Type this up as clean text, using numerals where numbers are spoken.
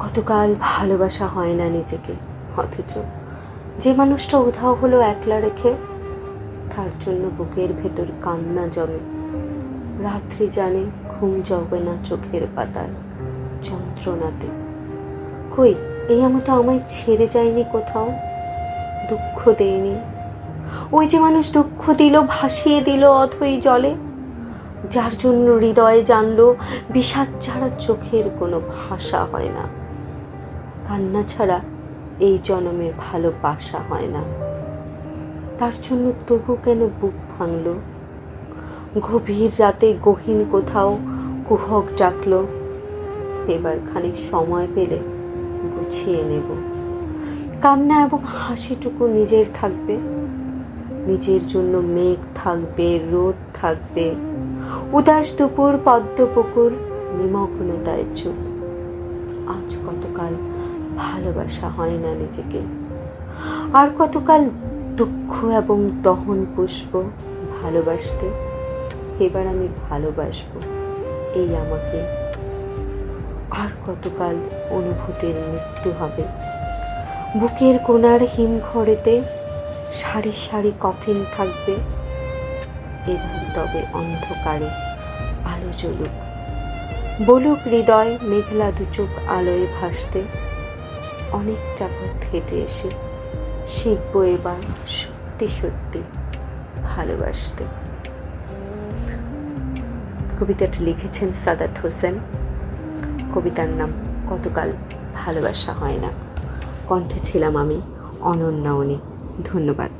কতকাল ভালোবাসা হয় না নিজেকে, অথচ যে মানুষটা উধাও হলো একলা রেখে, তার জন্য বুকের ভেতর কান্না জমে। রাত্রি জানে ঘুম জবে না চোখের পাতায় যন্ত্রণাতে। কই এই আমি তো আমায় ছেড়ে যায়নি কোথাও, দুঃখ দেয়নি। ওই যে মানুষ দুঃখ দিল, ভাসিয়ে দিল অথই জলে, যার জন্য হৃদয়ে জানলো বিষাদ ছাড়া চোখের কোনো ভাষা হয় না, কান্না ছাড়া এই জনমে ভালোবাসা হয় না। তার জন্য তবু কেন বুক ভাঙলো, গভীর রাতে গহীন কোথাও কুহক ডাকলো। এবার খানিক সময় পেলে গুছিয়ে নেব, কান্না এবং হাসিটুকু নিজের থাকবে। নিজের জন্য মেঘ থাকবে, রোদ থাকবে, উদাস দুপুর, পদ্ম পুকুর, নিমগ্নতায় চুপ। আজ কতকাল ভালোবাসা হয় না নিজেকে, আর কতকাল দুঃখ এবং দহন পুষ্প ভালোবাসতে। এবার আমি ভালোবাসবো এই আমাকে। আর কতকাল অনুভূতির মৃত্যু হবে, বুকের কোণার হিমঘরেতে সারি সারি কফিন থাকবে। এবার তবে অন্ধকারে আলো জ্বলুক, বলুক হৃদয় মেঘলা দুচোখ আলোয় ভাসতে। অনেকটা পথ হেঁটে এসে শিখবো এবার সত্যি সত্যি ভালোবাসতে। কবিতাটি লিখেছেন সাদাত হোসেন। কবিতার নাম কতকাল ভালোবাসা হয় না। কণ্ঠে ছিলাম আমি, অনন্যা। ধন্যবাদ।